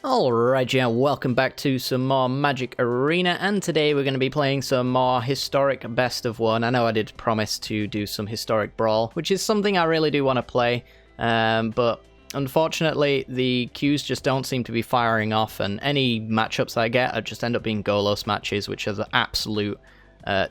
Alright, yeah, welcome back to some more Magic Arena, and today we're going to be playing some more historic best of one. I know I did promise to do some historic brawl, which is something I really do want to play, but unfortunately the queues just don't seem to be firing off, and any matchups I get just end up being Golos matches, which are the absolute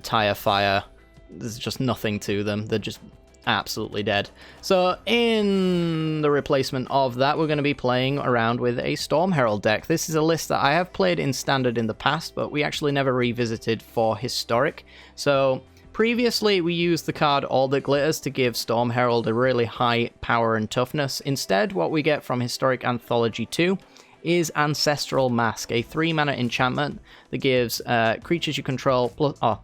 tire fire. There's just nothing to them. They're just absolutely dead. So in the replacement of that, we're going to be playing around with a Storm Herald deck. This is a list that I have played in Standard in the past, but we actually never revisited for Historic. So previously we used the card All That Glitters to give Storm Herald a really high power and toughness. Instead, what we get from Historic Anthology 2 is Ancestral Mask, a 3-mana enchantment that gives creatures you control,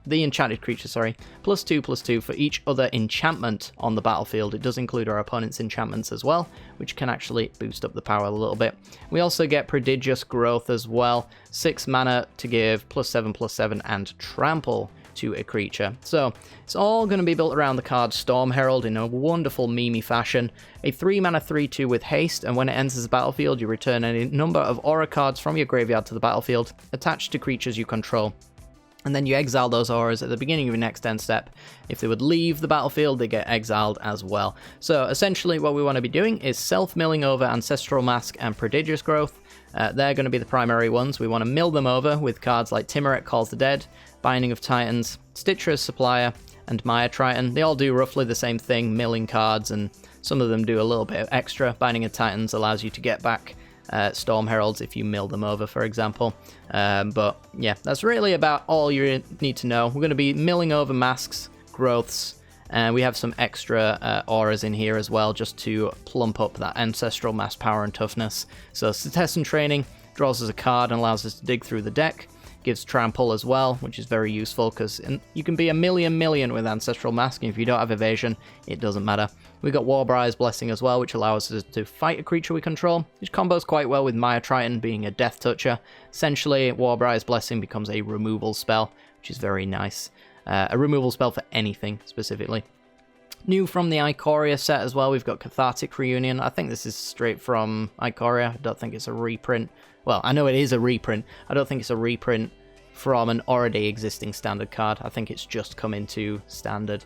the enchanted creature, sorry, +2/+2 for each other enchantment on the battlefield. It does include our opponent's enchantments as well, which can actually boost up the power a little bit. We also get Prodigious Growth as well, 6 mana to give +7/+7 and trample to a creature. So it's all going to be built around the card Storm Herald in a wonderful memey fashion. A 3-mana 3/2 with haste, and when it enters the battlefield you return any number of aura cards from your graveyard to the battlefield attached to creatures you control. And then you exile those auras at the beginning of your next end step. If they would leave the battlefield, they get exiled as well. So essentially what we want to be doing is self-milling over Ancestral Mask and Prodigious Growth. They're going to be the primary ones. We want to mill them over with cards like Timuret Calls the Dead, Binding of Titans, Stitcher's Supplier, and Maya Triton. They all do roughly the same thing, milling cards, and some of them do a little bit extra. Binding of Titans allows you to get back Storm Heralds if you mill them over, for example. But yeah, that's really about all you need to know. We're going to be milling over masks, growths, and we have some extra auras in here as well, just to plump up that Ancestral Mass power and toughness. So Citizen Training draws us a card and allows us to dig through the deck. Gives trample as well, which is very useful because you can be a million with Ancestral Mask, and if you don't have evasion, it doesn't matter. We got Warbriar's Blessing as well, which allows us to fight a creature we control, which combos quite well with Maya Triton being a Death Toucher. Essentially, Warbriar's Blessing becomes a removal spell, which is very nice. A removal spell for anything, specifically. New from the Ikoria set as well, we've got Cathartic Reunion. I think this is straight from Ikoria. I don't think it's a reprint. Well, I know it is a reprint. I don't think it's a reprint from an already existing Standard card. I think it's just come into Standard.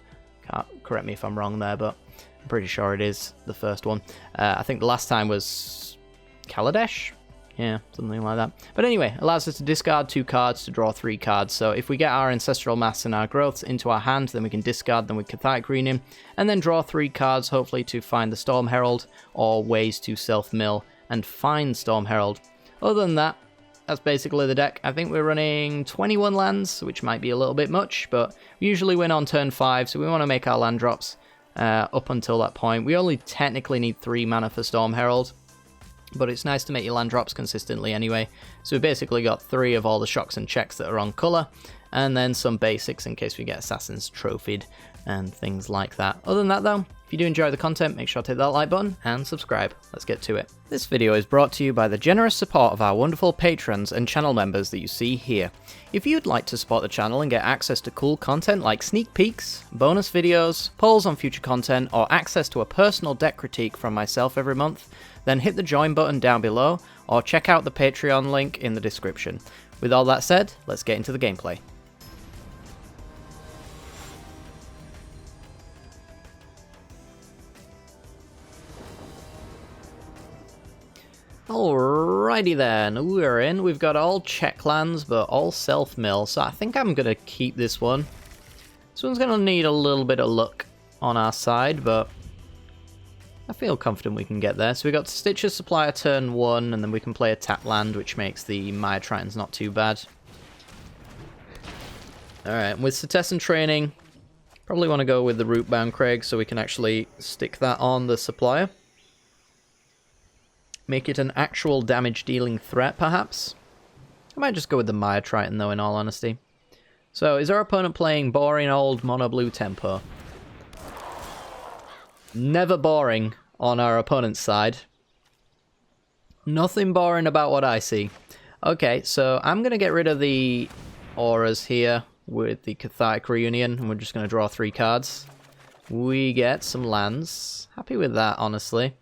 Correct me if I'm wrong there, but I'm pretty sure it is the first one. I think the last time was Kaladesh? Yeah, something like that. But anyway, allows us to discard 2 cards to draw 3 cards. So if we get our Ancestral Mass and our Growths into our hand, then we can discard them with Cathartic Reunion, and then draw 3 cards, hopefully to find the Storm Herald, or ways to self-mill and find Storm Herald. Other than that, that's basically the deck. I think we're running 21 lands, which might be a little bit much, but we usually win on turn 5, so we want to make our land drops up until that point. We only technically need 3 mana for Storm Herald, but it's nice to make your land drops consistently anyway. So we basically got 3 of all the shocks and checks that are on colour, and then some basics in case we get Assassins trophied and things like that. Other than that though, if you do enjoy the content, make sure to hit that like button and subscribe. Let's get to it. This video is brought to you by the generous support of our wonderful patrons and channel members that you see here. If you'd like to support the channel and get access to cool content like sneak peeks, bonus videos, polls on future content, or access to a personal deck critique from myself every month, then hit the join button down below or check out the Patreon link in the description. With all that said, let's get into the gameplay. Alrighty then, we're in. We've got all check lands, but all self-mill, so I think I'm going to keep this one. This one's going to need a little bit of luck on our side, but I feel confident we can get there. So we got Stitcher's Supplier turn 1, and then we can play a tap land, which makes the Maya Tritons not too bad. Alright, with Citizen Training, probably want to go with the Rootbound Craig, so we can actually stick that on the Supplier. Make it an actual damage-dealing threat, perhaps? I might just go with the Maya Triton, though, in all honesty. So, is our opponent playing boring old mono-blue tempo? Never boring on our opponent's side. Nothing boring about what I see. Okay, so I'm going to get rid of the auras here with the Cathartic Reunion, and we're just going to draw 3 cards. We get some lands. Happy with that, honestly.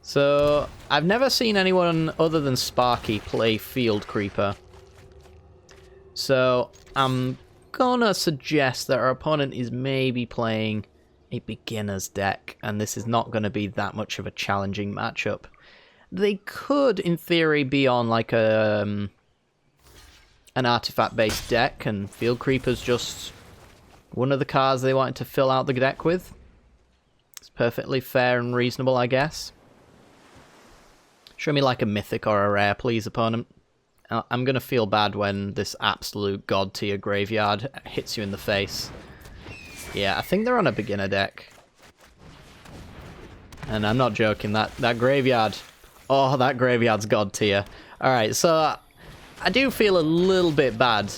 So, I've never seen anyone other than Sparky play Field Creeper. So, I'm gonna suggest that our opponent is maybe playing a beginner's deck, and this is not gonna be that much of a challenging matchup. They could, in theory, be on like an artifact-based deck, and Field Creeper's just one of the cards they wanted to fill out the deck with. It's perfectly fair and reasonable, I guess. Show me like a mythic or a rare, please, opponent. I'm gonna feel bad when this absolute god tier graveyard hits you in the face. Yeah, I think they're on a beginner deck. And I'm not joking, that graveyard... Oh, that graveyard's god tier. Alright, so I do feel a little bit bad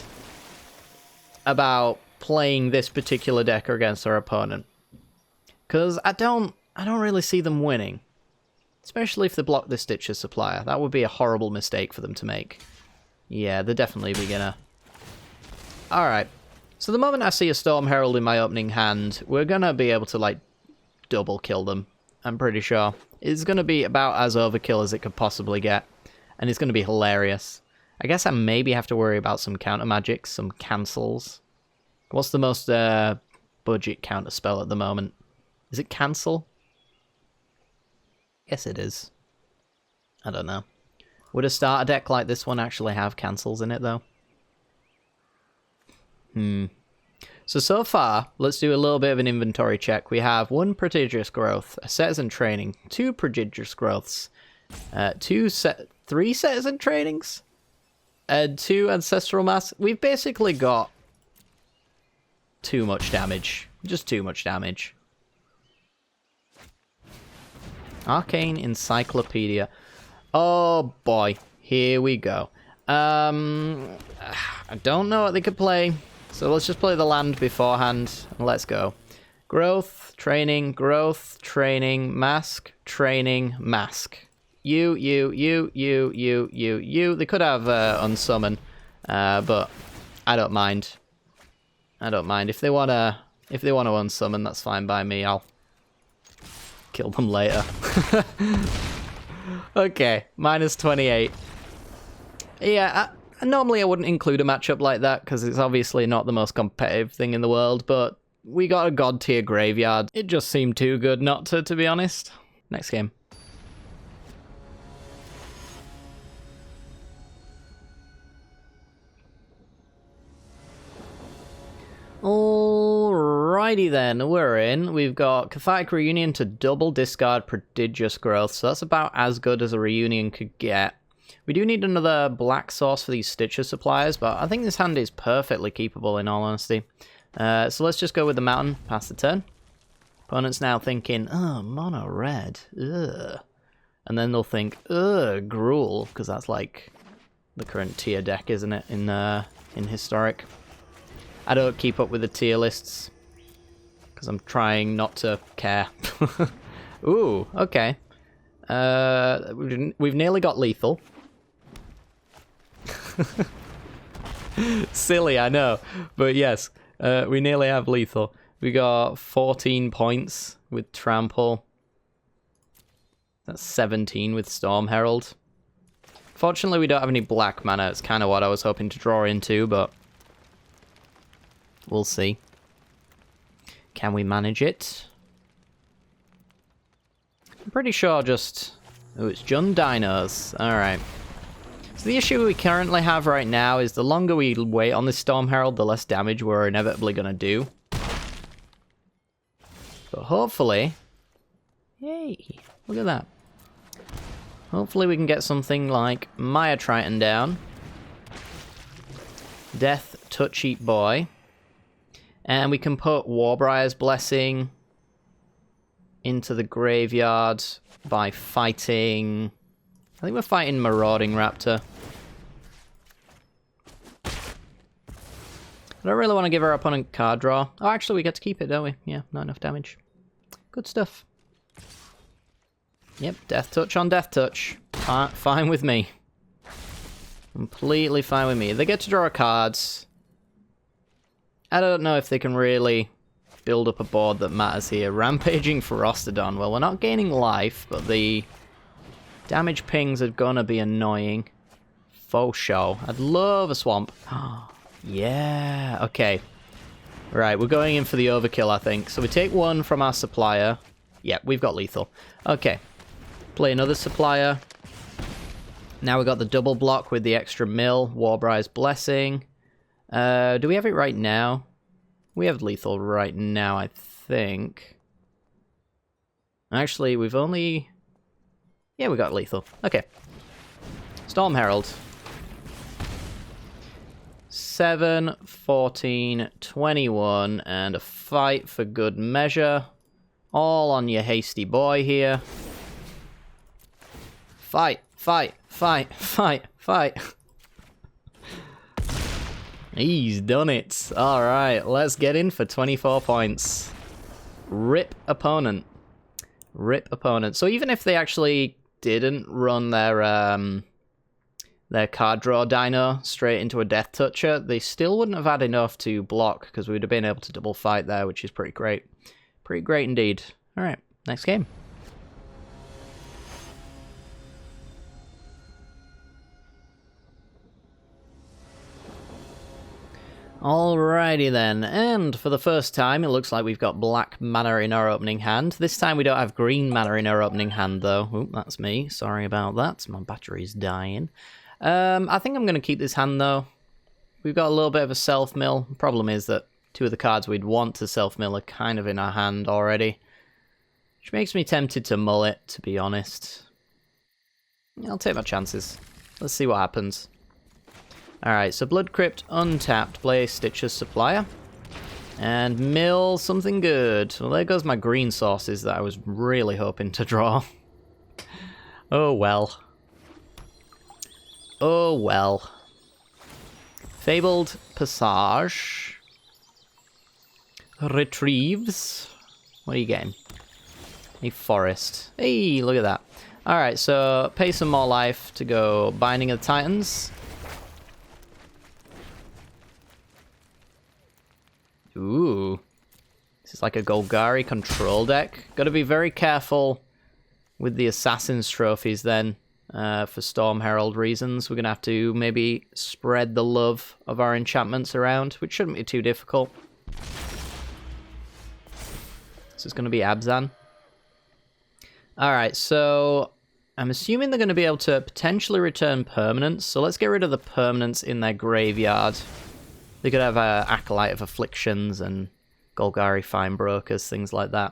about playing this particular deck against our opponent. Because I don't really see them winning. Especially if they block the Stitcher Supplier. That would be a horrible mistake for them to make. Yeah, they're definitely a beginner. Alright. So the moment I see a Storm Herald in my opening hand, we're going to be able to, like, double kill them. I'm pretty sure. It's going to be about as overkill as it could possibly get. And it's going to be hilarious. I guess I maybe have to worry about some counter magics, some cancels. What's the most budget counter spell at the moment? Is it cancel? Yes, it is. I don't know. Would a starter deck like this one actually have cancels in it, though? So far, let's do a little bit of an inventory check. We have 1 Prodigious Growth, a Citizen Training, 2 Prodigious Growths, 3 Citizen Trainings, and 2 Ancestral Mass. We've basically got too much damage. Just too much damage. Arcane Encyclopedia. Oh boy, here we go. I don't know what they could play, so let's just play the land beforehand, and let's go. Growth, training, mask, training, mask. You. They could have unsummon, but I don't mind. I don't mind. If they wanna unsummon, that's fine by me. I'll kill them later. Okay, minus 28. Yeah, normally I wouldn't include a matchup like that, because it's obviously not the most competitive thing in the world, but we got a god tier graveyard. It just seemed too good not to be honest. Next game. Alrighty then, we're in. We've got Cathartic Reunion to double discard Prodigious Growth, so that's about as good as a Reunion could get. We do need another black source for these Stitcher Suppliers, but I think this hand is perfectly keepable in all honesty. So let's just go with the Mountain, pass the turn. Opponent's now thinking, oh, mono red, ugh. And then they'll think, ugh, Gruul, because that's like the current tier deck, isn't it, in Historic. I don't keep up with the tier lists, because I'm trying not to care. Ooh, okay. We've nearly got lethal. Silly, I know. But yes, we nearly have lethal. We got 14 points with Trample. That's 17 with Storm Herald. Fortunately, we don't have any black mana. It's kind of what I was hoping to draw into, but we'll see. Can we manage it? I'm pretty sure just... Oh, it's Jund Dinos. Alright. So the issue we currently have right now is the longer we wait on this Storm Herald, the less damage we're inevitably going to do. But hopefully... Yay! Look at that. Hopefully we can get something like Maya Triton down. Death Touch Eat Boy. And we can put Warbriar's Blessing into the graveyard by fighting... I think we're fighting Marauding Raptor. I don't really want to give our opponent card draw. Oh, actually, we get to keep it, don't we? Yeah, not enough damage. Good stuff. Yep, Death Touch on Death Touch. Fine with me. Completely fine with me. They get to draw cards. I don't know if they can really build up a board that matters here. Rampaging Ferostodon. Well, we're not gaining life, but the Damage pings are gonna be annoying. Faux show. I'd love a swamp. Yeah, okay. Right, we're going in for the overkill, I think. So we take one from our supplier. Yeah, we've got lethal. Okay. Play another supplier. Now we've got the double block with the extra mill. Warbriar's Blessing. Do we have it right now? We have lethal right now, I think. Actually, we've only... Yeah, we got lethal. Okay. Storm Herald. 7, 14, 21, and a fight for good measure. All on your hasty boy here. Fight, fight, fight, fight, fight. He's done it. Alright, let's get in for 24 points. Rip opponent. Rip opponent. So even if they actually didn't run their card draw dino straight into a death toucher, they still wouldn't have had enough to block, because we would have been able to double fight there, which is pretty great. Pretty great indeed. Alright, next game. Alrighty then, and for the first time it looks like we've got black mana in our opening hand. This time we don't have green mana in our opening hand though. Oop, that's me, sorry about that, my battery's dying. I think I'm going to keep this hand though. We've got a little bit of a self-mill. Problem is that two of the cards we'd want to self-mill are kind of in our hand already. Which makes me tempted to mull it, to be honest. I'll take my chances. Let's see what happens. Alright, so Blood Crypt untapped, play Stitcher's Supplier. And mill something good. Well, there goes my green sources that I was really hoping to draw. Oh well. Oh well. Fabled Passage. Retrieves. What are you getting? A forest. Hey, look at that. Alright, so pay some more life to go Binding of the Titans. Ooh. This is like a Golgari control deck. Gotta be very careful with the Assassin's Trophies then. For Storm Herald reasons. We're gonna have to maybe spread the love of our enchantments around, which shouldn't be too difficult. This is gonna be Abzan. Alright, so I'm assuming they're gonna be able to potentially return permanents, so let's get rid of the permanents in their graveyard. They could have Acolyte of Afflictions and Golgari Fine Brokers, things like that.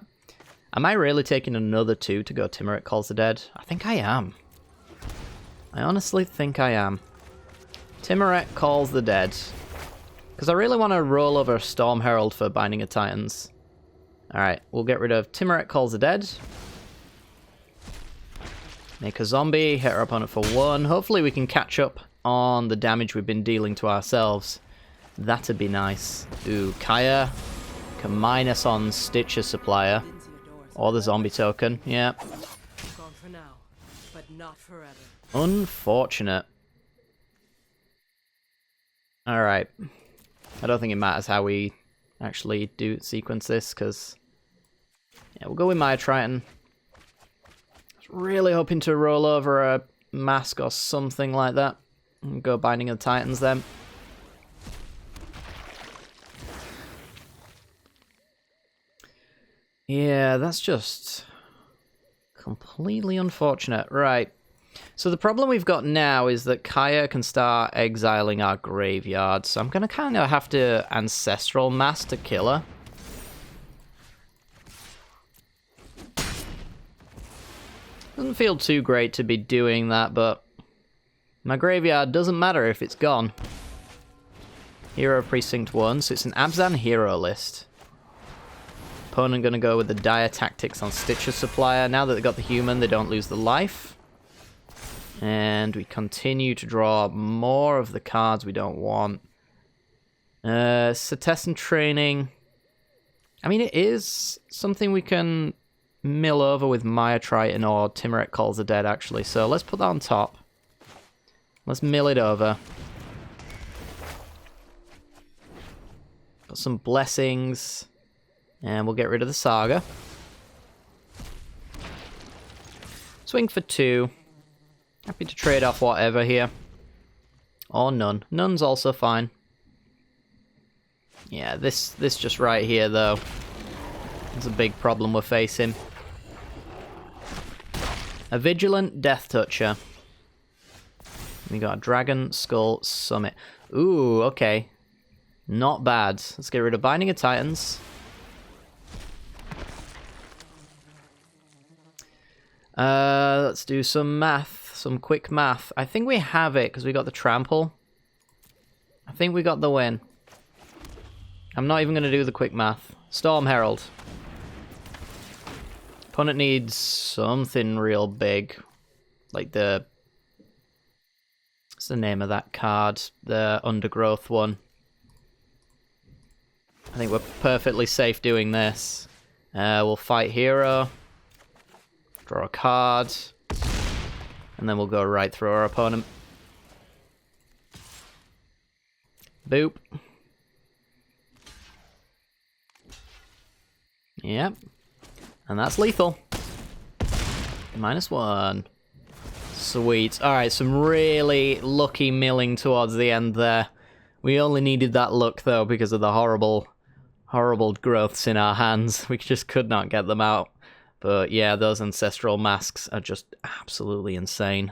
Am I really taking another 2 to go Timuret Calls the Dead? I think I am. I honestly think I am. Timuret Calls the Dead. Because I really want to roll over Storm Herald for Binding of Titans. Alright, we'll get rid of Timuret Calls the Dead. Make a zombie, hit our opponent for 1. Hopefully we can catch up on the damage we've been dealing to ourselves. That'd be nice. Ooh, Kaya can minus on Stitcher Supplier. Or the zombie token, yeah. Gone for now, but not forever. Unfortunate. Alright. I don't think it matters how we actually do sequence this, because... Yeah, we'll go with Maya Triton. I was really hoping to roll over a Mask or something like that. And go Binding of the Titans then. Yeah, that's just completely unfortunate. Right. So the problem we've got now is that Kaya can start exiling our graveyard. So I'm going to kind of have to Ancestral Mass to kill her. Doesn't feel too great to be doing that, but my graveyard doesn't matter if it's gone. Hero Precinct 1, so it's an Abzan hero list. Opponent going to go with the dire tactics on Stitcher Supplier. Now that they've got the human, they don't lose the life. And we continue to draw more of the cards we don't want. Cetessan Training. I mean, it is something we can mill over with Maya Triton or Timuret Calls the Dead, actually. So let's put that on top. Let's mill it over. Got some blessings. And we'll get rid of the Saga. Swing for 2. Happy to trade off whatever here. Or none. None's also fine. Yeah, this just right here, though. It's a big problem we're facing. A Vigilant Death Toucher. We got a Dragon Skull Summit. Ooh, okay. Not bad. Let's get rid of Binding of Titans. Let's do some math. Some quick math. I think we have it because we got the trample. I think we got the win. I'm not even going to do the quick math. Storm Herald. Opponent needs something real big. Like the... What's the name of that card? The Undergrowth one. I think we're perfectly safe doing this. We'll fight hero. Draw a card. And then we'll go right through our opponent. Boop. Yep. And that's lethal. -1. Sweet. Alright, some really lucky milling towards the end there. We only needed that luck, though, because of the horrible growths in our hands. We just could not get them out. But yeah, those Ancestral Masks are just absolutely insane.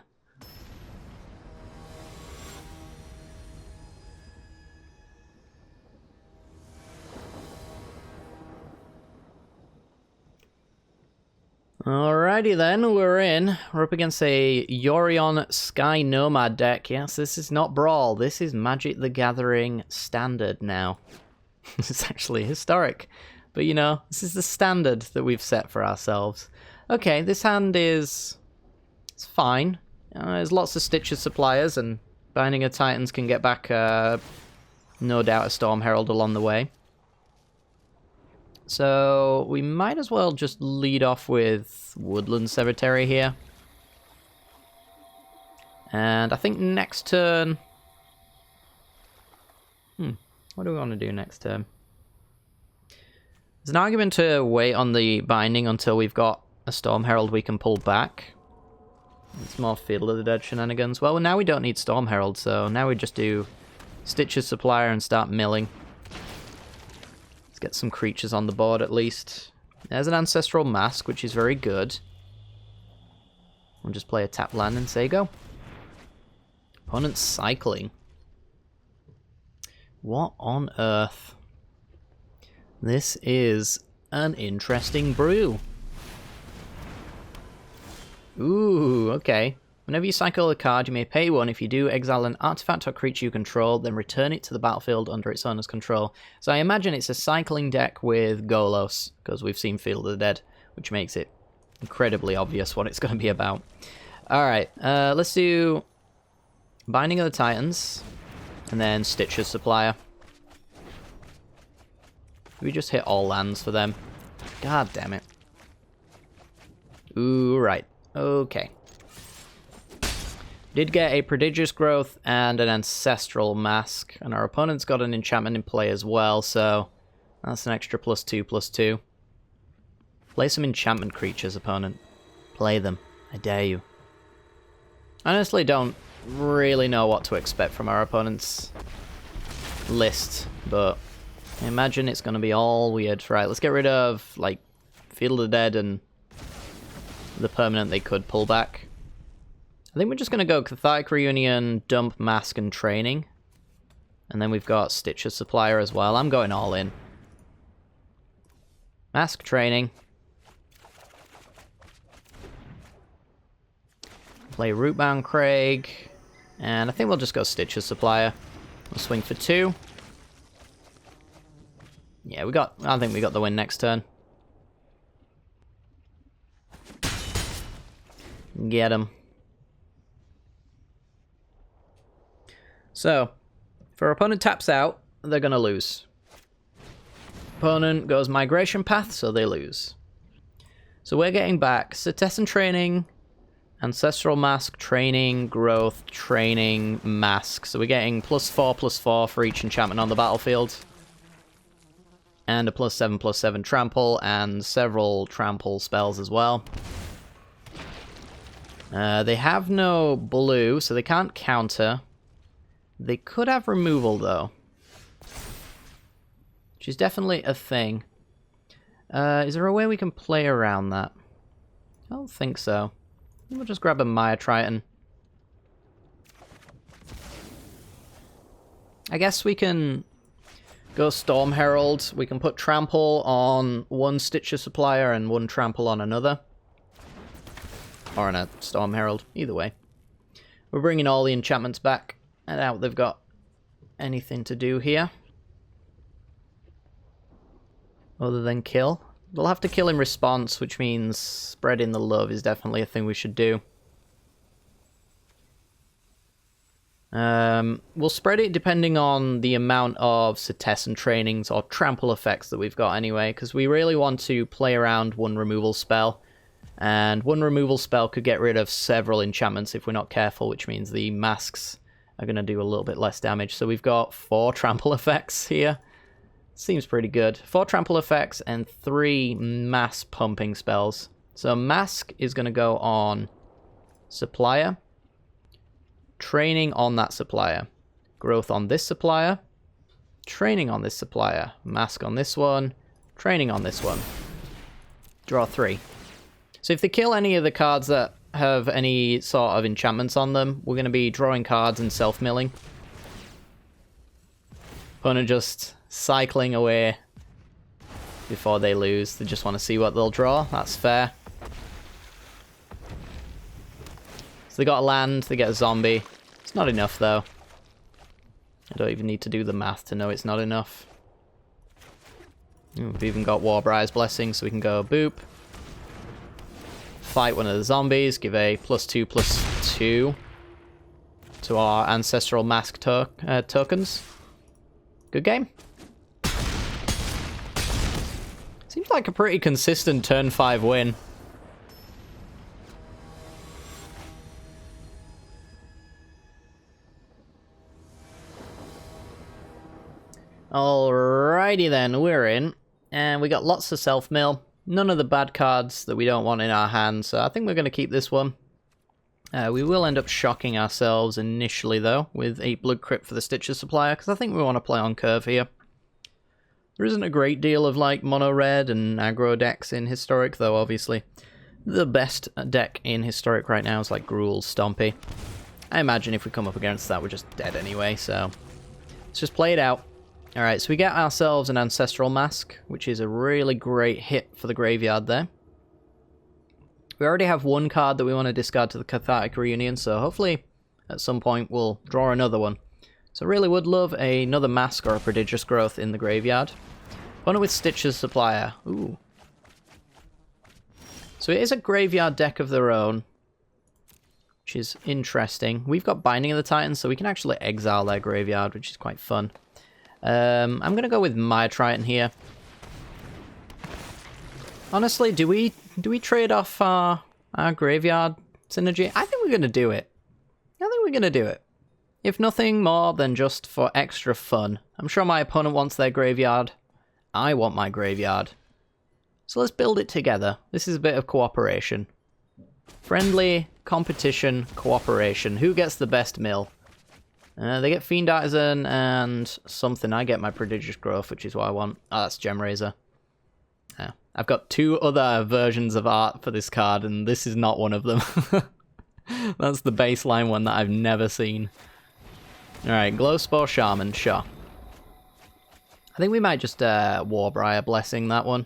Alrighty then, we're in. We're up against a Yorion Sky Nomad deck. Yes, this is not Brawl. This is Magic the Gathering Standard now. It's actually historic. But, you know, this is the standard that we've set for ourselves. Okay, this hand is... It's fine. There's lots of Stitches Suppliers, and Binding of Titans can get back, no doubt, a Storm Herald along the way. So, we might as well just lead off with Woodland Cemetery here. And I think next turn... what do we want to do next turn? There's an argument to wait on the binding until we've got a Storm Herald we can pull back. It's more Field of the Dead shenanigans. Well, now we don't need Storm Herald, so now we just do Stitches Supplier and start milling. Let's get some creatures on the board at least. There's an Ancestral Mask, which is very good. We'll just play a tap land and say go. Opponent's cycling. What on earth? This is an interesting brew. Ooh, okay. Whenever you cycle a card, you may pay 1. If you do, exile an artifact or creature you control, then return it to the battlefield under its owner's control. So I imagine it's a cycling deck with Golos, because we've seen Field of the Dead, which makes it incredibly obvious what it's going to be about. Alright, let's do Binding of the Titans, and then Stitches Supplier. We just hit all lands for them. God damn it. Ooh, right. Okay. Did get a Prodigious Growth and an Ancestral Mask, and our opponent's got an enchantment in play as well, so that's an extra +2/+2. Play some enchantment creatures, opponent. Play them. I dare you. I honestly don't really know what to expect from our opponent's list, but I imagine it's going to be all weird. Right, let's get rid of, like, Field of the Dead and the permanent they could pull back. I think we're just going to go Cathartic Reunion, Dump, Mask, and Training. And then we've got Stitches Supplier as well. I'm going all in. Mask, Training. Play Rootbound Craig. And I think we'll just go Stitches Supplier. We'll swing for 2. Yeah, I think we got the win next turn. Get him. So, if our opponent taps out, they're going to lose. Opponent goes Migration Path, so they lose. So we're getting back Citizen Training, Ancestral Mask, Training, Growth, Training, Mask. So we're getting +4/+4 for each enchantment on the battlefield. And a +7/+7 trample, and several trample spells as well. They have no blue, so they can't counter. They could have removal, though. Which is definitely a thing. Is there a way we can play around that? I don't think so. We'll just grab a Maya Triton. I guess we can go Storm Herald. We can put Trample on one Stitcher Supplier and one Trample on another. Or on a Storm Herald. Either way. We're bringing all the enchantments back. I doubt they've got anything to do here. Other than kill. They'll have to kill in response, which means spreading the love is definitely a thing we should do. We'll spread it depending on the amount of Cetessan trainings or trample effects that we've got anyway, because we really want to play around one removal spell. And one removal spell could get rid of several enchantments if we're not careful, which means the masks are going to do a little bit less damage. So we've got 4 trample effects here. Seems pretty good. 4 trample effects and 3 mass pumping spells. So mask is going to go on Supplier. Training on that Supplier. Growth on this Supplier. Training on this Supplier. Mask on this one. Training on this one. Draw 3. So if they kill any of the cards that have any sort of enchantments on them, we're going to be drawing cards and self-milling. Opponent just cycling away before they lose. They just want to see what they'll draw. That's fair. So they got a land, they get a zombie. It's not enough, though. I don't even need to do the math to know it's not enough. We've even got Warbriar's Blessing, so we can go boop. Fight one of the zombies, give a +2/+2 to our Ancestral Mask tokens. Good game. Seems like a pretty consistent turn 5 win. Alrighty then, we're in. And we got lots of self-mill. None of the bad cards that we don't want in our hand, so I think we're going to keep this one. We will end up shocking ourselves initially, though, with a Blood Crypt for the Stitcher Supplier, because I think we want to play on curve here. There isn't a great deal of, like, mono-red and aggro decks in Historic, though, obviously. The best deck in Historic right now is, like, Gruul, Stompy. I imagine if we come up against that, we're just dead anyway, so let's just play it out. Alright, so we get ourselves an Ancestral Mask, which is a really great hit for the graveyard there. We already have one card that we want to discard to the Cathartic Reunion, so hopefully at some point we'll draw another one. So I really would love another Mask or a Prodigious Growth in the graveyard. Opponent with Stitcher's Supplier. Ooh. So it is a graveyard deck of their own, which is interesting. We've got Binding of the Titans, so we can actually exile their graveyard, which is quite fun. I'm going to go with Maya Triton here. Honestly, do we trade off our graveyard synergy? I think we're going to do it. I think we're going to do it. If nothing more than just for extra fun. I'm sure my opponent wants their graveyard. I want my graveyard. So let's build it together. This is a bit of cooperation. Friendly competition cooperation. Who gets the best mill? They get Fiend Artisan and something. I get my Prodigious Growth, which is what I want. Oh, that's Gem Razor. I've got 2 other versions of art for this card, and this is not one of them. That's the baseline one that I've never seen. Alright, Glowspore Shaman, sure. I think we might just Warbriar Blessing that one.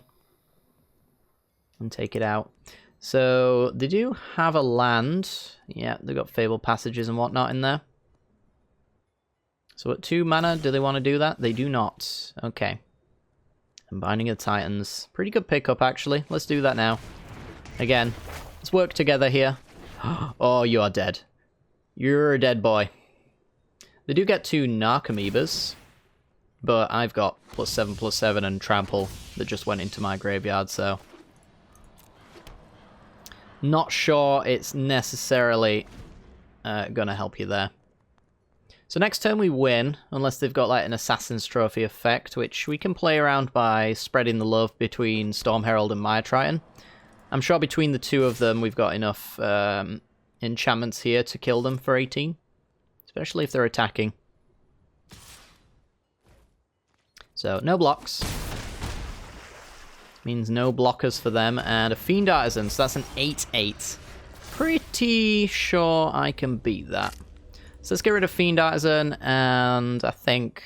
And take it out. So, they do have a land. Yeah, they've got Fabled Passages and whatnot in there. So at 2 mana, do they want to do that? They do not. Okay. And Binding of the Titans. Pretty good pickup, actually. Let's do that now. Again, let's work together here. Oh, you are dead. You're a dead boy. They do get 2 Narcomoebas, but I've got +7/+7 and Trample that just went into my graveyard, so not sure it's necessarily gonna help you there. So next turn we win, unless they've got like an Assassin's Trophy effect, which we can play around by spreading the love between Storm Herald and Maya Triton. I'm sure between the 2 of them we've got enough enchantments here to kill them for 18. Especially if they're attacking. So, no blocks. Means no blockers for them. And a Fiend Artisan, so that's an 8/8. Pretty sure I can beat that. So let's get rid of Fiend Artisan, and I think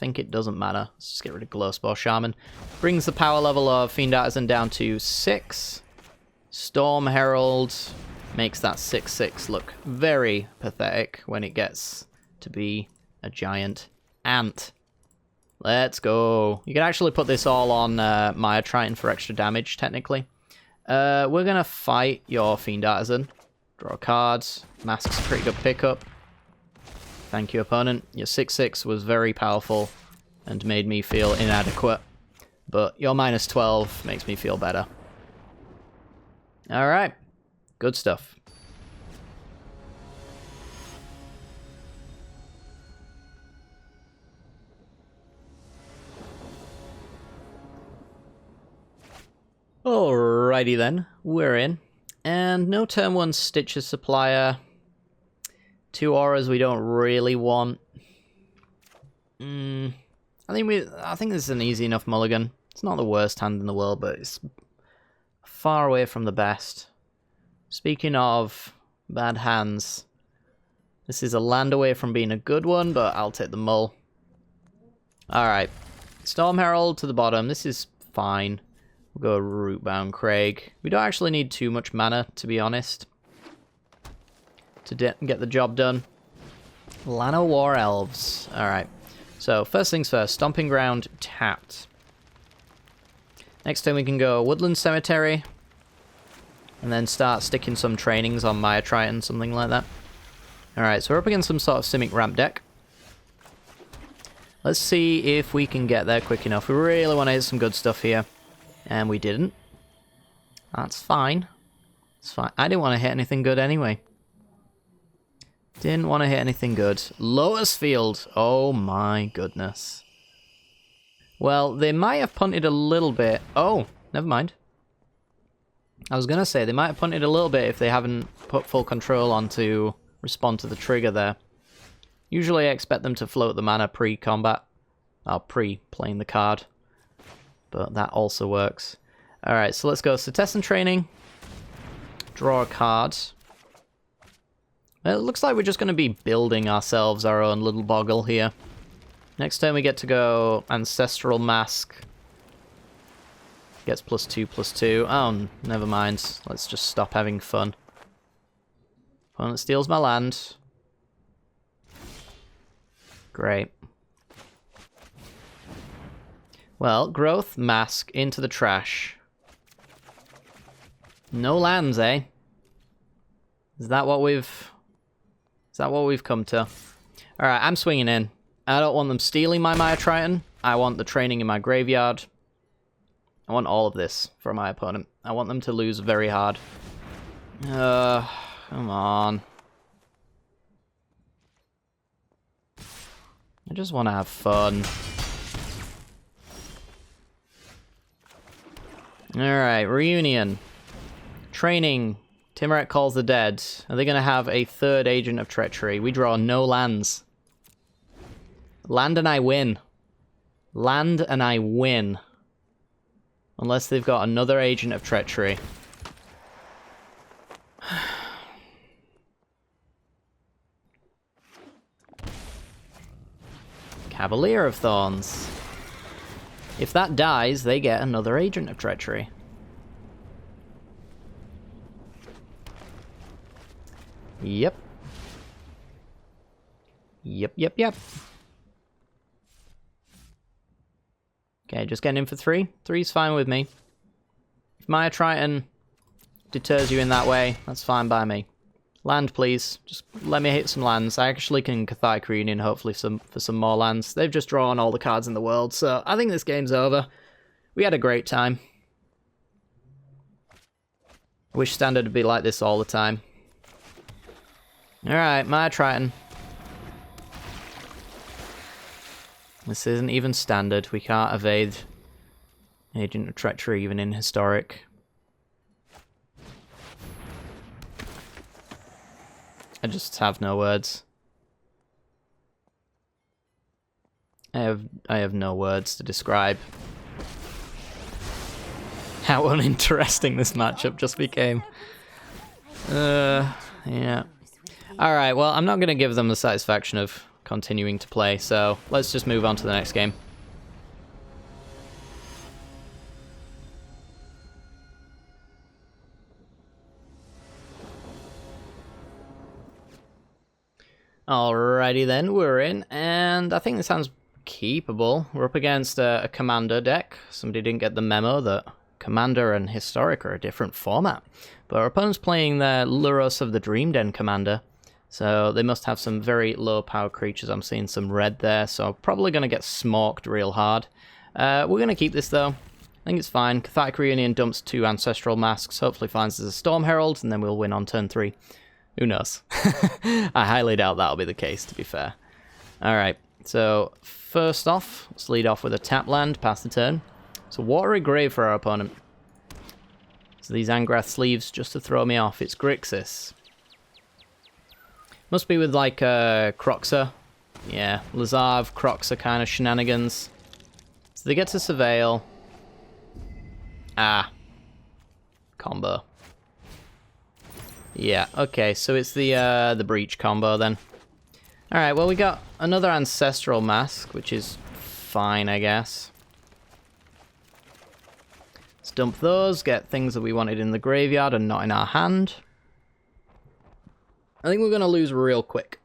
it doesn't matter. Let's just get rid of Glowspore Shaman. Brings the power level of Fiend Artisan down to 6. Storm Herald makes that 6/6 look very pathetic when it gets to be a giant ant. Let's go. You can actually put this all on Maya Triton for extra damage, technically. We're going to fight your Fiend Artisan. Draw a card. Mask's a pretty good pickup. Thank you, opponent. Your 6/6 was very powerful and made me feel inadequate. But your -12 makes me feel better. Alright. Good stuff. Alrighty then. We're in. And no turn 1 Stitches Supplier. 2 auras we don't really want. I think this is an easy enough mulligan. It's not the worst hand in the world, but it's far away from the best. Speaking of bad hands, this is a land away from being a good one, but I'll take the mull. Alright. Storm Herald to the bottom. This is fine. We'll go Rootbound Craig. We don't actually need too much mana, to be honest, to get the job done. Lano War Elves. Alright. So, first things first. Stomping Ground tapped. Next time we can go Woodland Cemetery. And then start sticking some trainings on Maya Triton, something like that. Alright, so we're up against some sort of Simic ramp deck. Let's see if we can get there quick enough. We really want to hit some good stuff here. And we didn't. That's fine. It's fine. I didn't want to hit anything good anyway. Didn't want to hit anything good. Lotus Field. Oh my goodness. Well, they might have punted a little bit. Oh, never mind. I was going to say, they might have punted a little bit if they haven't put full control on to respond to the trigger there. Usually I expect them to float the mana pre-combat. Or pre-playing the card. But that also works. Alright, so let's go. So test and training. Draw a card. It looks like we're just going to be building ourselves our own little boggle here. Next turn we get to go Ancestral Mask. Gets +2/+2. Oh, never mind. Let's just stop having fun. Opponent steals my land. Great. Well, Growth, Mask, into the trash. No lands, eh? Is that what we've come to? Alright, I'm swinging in. I don't want them stealing my Maya Triton. I want the training in my graveyard. I want all of this for my opponent. I want them to lose very hard. Come on. I just want to have fun. Alright, Reunion. Training. Timuret calls the dead. Are they going to have a third Agent of Treachery? We draw no lands. Land and I win. Land and I win. Unless they've got another Agent of Treachery. Cavalier of Thorns. If that dies, they get another Agent of Treachery. Yep. Yep. Okay, just getting in for 3. 3's fine with me. If Maya Triton deters you in that way, that's fine by me. Land, please. Just let me hit some lands. I actually can Cathartic Reunion, hopefully, for some more lands. They've just drawn all the cards in the world, so I think this game's over. We had a great time. I wish Standard would be like this all the time. Alright, Maya Triton. This isn't even Standard. We can't evade Agent of Treachery even in Historic. I just have no words. I have no words to describe how uninteresting this matchup just became. Yeah. Alright, well, I'm not going to give them the satisfaction of continuing to play, so let's just move on to the next game. Alrighty then, we're in, and I think this sounds keepable. We're up against a Commander deck. Somebody didn't get the memo that Commander and Historic are a different format. But our opponent's playing the Luros of the Dream Den Commander, so they must have some very low power creatures. I'm seeing some red there, so probably going to get smoked real hard. We're going to keep this though. I think it's fine. Cathartic Reunion dumps 2 Ancestral Masks, hopefully finds us a Storm Herald, and then we'll win on turn 3. Who knows? I highly doubt that'll be the case, to be fair. Alright, so first off, let's lead off with a tap land, pass the turn. So Watery Grave for our opponent. So these Angrath Sleeves, just to throw me off, it's Grixis. Must be with like Croxa. Yeah, Lazav, Croxa kind of shenanigans. So they get to Surveil. Ah. Combo. Yeah, okay, so it's the Breach combo then. Alright, well we got another Ancestral Mask, which is fine, I guess. Let's dump those, get things that we wanted in the graveyard and not in our hand. I think we're going to lose real quick.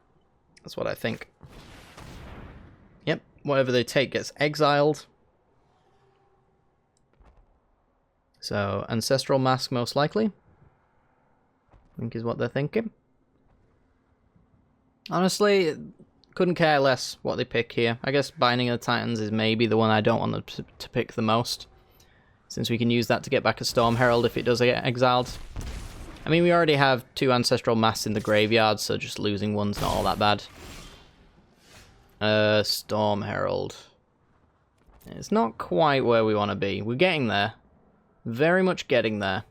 That's what I think. Yep, whatever they take gets exiled. So, Ancestral Mask most likely. I think is what they're thinking. Honestly, couldn't care less what they pick here. I guess Binding of the Titans is maybe the one I don't want them to pick the most, since we can use that to get back a Storm Herald if it does get exiled. I mean, we already have 2 Ancestral Masks in the graveyard, so just losing one's not all that bad. Storm Herald. It's not quite where we want to be. We're getting there. Very much getting there.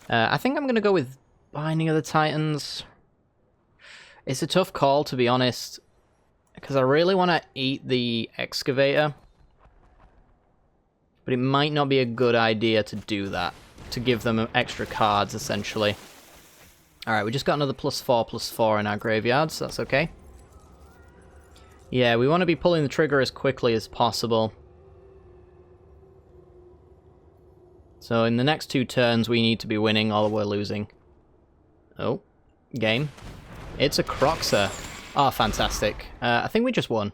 I think I'm going to go with Binding of the Titans. It's a tough call, to be honest, because I really want to eat the Excavator. But it might not be a good idea to do that, to give them extra cards, essentially. Alright, we just got another +4/+4 in our graveyard, so that's okay. Yeah, we want to be pulling the trigger as quickly as possible. So in the next 2 turns, we need to be winning or we're losing. Oh, game. It's a Croxa. Oh, fantastic. I think we just won.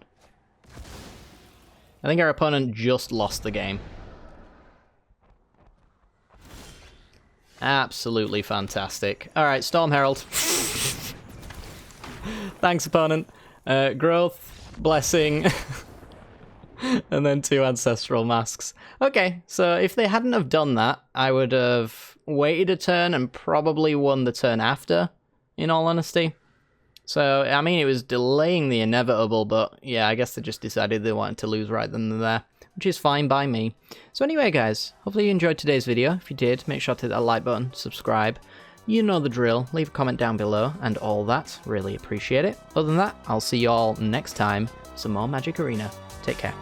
I think our opponent just lost the game. Absolutely fantastic. Alright, Storm Herald. Thanks, opponent. Growth, Blessing, and then 2 Ancestral Masks. Okay, so if they hadn't have done that, I would have waited a turn and probably won the turn after, in all honesty. So, I mean, it was delaying the inevitable, but yeah, I guess they just decided they wanted to lose right then and there, which is fine by me. So anyway, guys, hopefully you enjoyed today's video. If you did, make sure to hit that like button, subscribe. You know the drill. Leave a comment down below and all that. Really appreciate it. Other than that, I'll see you all next time. Some more Magic Arena. Take care.